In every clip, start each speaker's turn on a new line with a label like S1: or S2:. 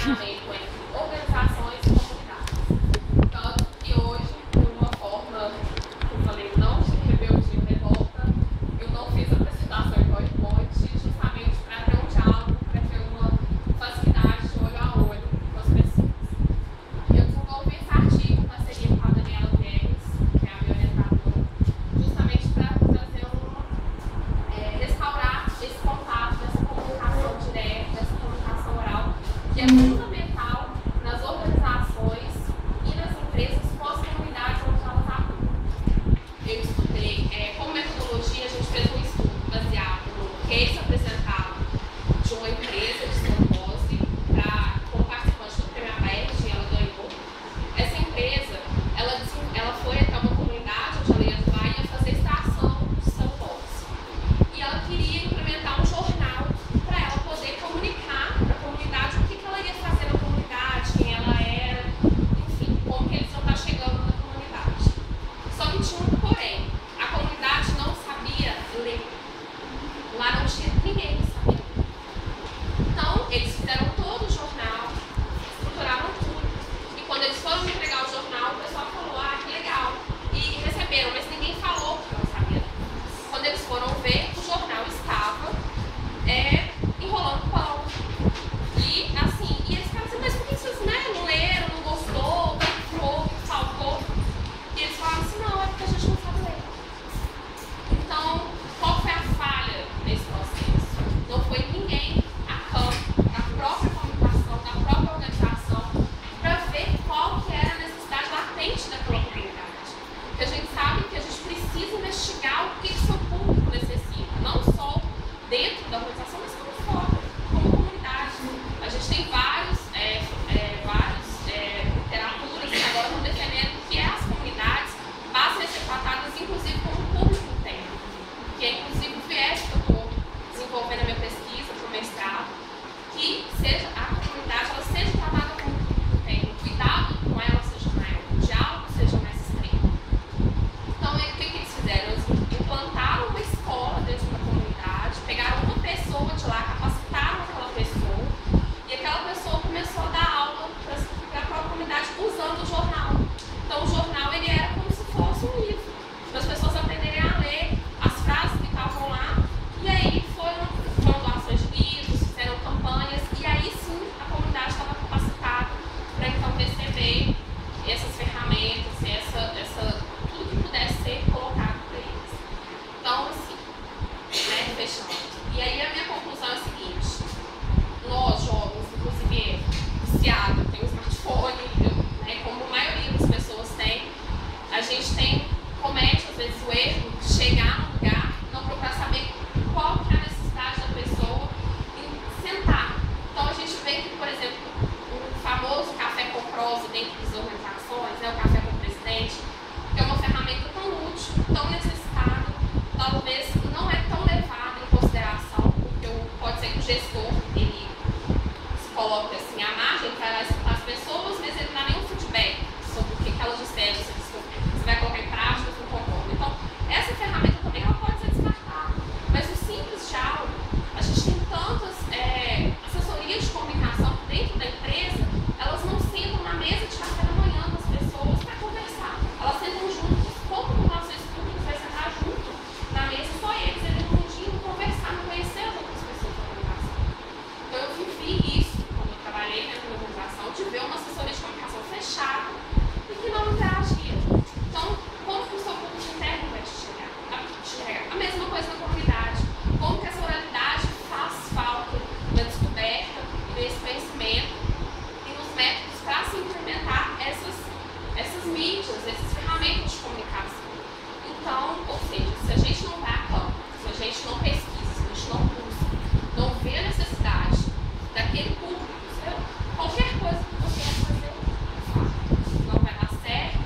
S1: relacionamento entre organizações e comunidades. Tanto que hoje, por uma forma que eu falei, não de rebeldia e revolta, eu não fiz a apresentação em PowerPoint, justamente para ter um diálogo, para ter uma facilidade de olho a olho com as pessoas. Eu desenvolvi esse artigo em parceria com a Daniela Viegas, que é a minha orientadora, justamente para trazer restaurar esse contato, essa comunicação direta, essa comunicação oral, que é fundamental nas organizações e nas empresas pós-comunidade onde elas atuam. Eu estudei, como metodologia, a gente fez um estudo baseado no case apresentado de uma empresa de trombose como participante do Prêmio Abed, e ela ganhou. Essa empresa, ela foi até uma comunidade onde ela ia atuar e ia fazer extração de celulose. E ela queria implementar um jornal para ela poder comunicar para a comunidade o que ela ia fazer na comunidade, quem ela era, enfim, como que eles iam estar chegando na comunidade. Só que tinha um porém, a comunidade não sabia ler. Lá não tinha ninguém que sabia. Então, eles fizeram todo o jornal, estruturaram tudo. E quando eles foram entregar o jornal, o pessoal falou, que legal. E receberam, mas ninguém falou que não sabia. Quando eles foram ver, o jornal estava enrolando pão. E assim, e eles falaram assim, mas por que vocês não leram, não gostou, o que faltou? E eles falaram assim, não, é porque a gente não sabe ler. Então, qual foi a falha nesse processo? Não foi ninguém a campo, da própria comunicação, da própria organização, para ver qual que era a necessidade latente daquela comunidade. Porque a gente sabe que a gente precisa investigar o que o seu público necessita, não só dentro da organização, mas como fora, como comunidade. A gente tem várias literaturas que agora estão defendendo que as comunidades passam a ser tratadas, inclusive, como público interno, que é inclusive o viés que eu estou desenvolvendo a minha pesquisa para o mestrado, que seja a comunidade ela seja tratada como público interno, o cuidado com ela seja maior, o diálogo seja mais estreito. Então, o que eles fizeram? Eles implantaram uma escola dentro da comunidade, pegaram uma pessoa de lá, capacitaram aquela pessoa, e aquela pessoa começou a dar aula para a própria comunidade usando o jornal. Então, o jornal ele era como se fosse um livro, para as pessoas aprenderem a ler as frases que estavam lá, e aí foram doações de livros, fizeram campanhas, e aí sim a comunidade estava capacitada para então receber essas ferramentas, tudo que pudesse ser colocado para eles. Então, assim, fechando. E aí a minha conclusão é a seguinte: nós, jovens, inclusive viciado, eu tenho um smartphone, como a maioria das pessoas tem, a gente comete às vezes o erro de chegar num lugar, não procurar saber qual que é a necessidade da pessoa e sentar. Então a gente vê que, por exemplo, o famoso café com prosa dentro das organizações, o café com o presidente, que é uma ferramenta tão útil, tão necessitada, talvez não é tão levada em consideração, porque pode ser que o gestor ele se coloque assim à margem, ele vai lá escutar as pessoas, mas ele não dá nenhum feedback sobre o que elas disseram, você vai colocar em prática, se não concorda. Então, essa ferramenta também ela pode ser descartada. Mas o simples diálogo, a gente tem tantas assessorias de comunicação dentro da empresa, elas não sentam na mesa de café da manhã das pessoas para conversar. Elas sentam juntos, como o nosso estudo vai sentar junto na mesa, só eles ali no mundinho, conversar, não conhecer as outras pessoas da organização. Então, eu vivi isso quando eu trabalhei dentro da organização, de ver uma assessoria de comunicação fechada e que não interagia. Então, como que o seu público interno vai te chegar? A mesma coisa na comunidade. Como que essa oralidade faz falta na descoberta e nesse conhecimento e nos métodos para se implementar essas mídias, essas ferramentas de comunicação. Então, ou seja, se a gente não vai a campo, se a gente não pesquisa, se a gente não busca, não vê a necessidade daquele público, qualquer coisa que você vai fazer, não vai dar certo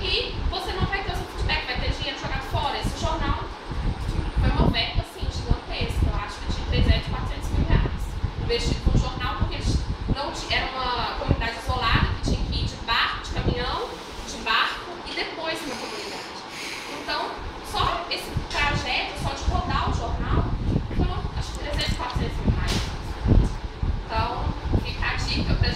S1: e você não vai ter o seu feedback, vai ter dinheiro jogado fora. Esse jornal foi uma verba assim, gigantesca, eu acho que de 300, 400 mil reais investido no jornal, porque não era uma comunidade isolada que tinha que ir de barco, de caminhão, de barco e depois na comunidade. Então, só esse trajeto, só de rodar o jornal, foram acho que 300, 400 mil reais. Então, fica a dica para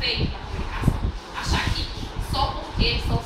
S1: defeito na comunicação. Achar que só porque sou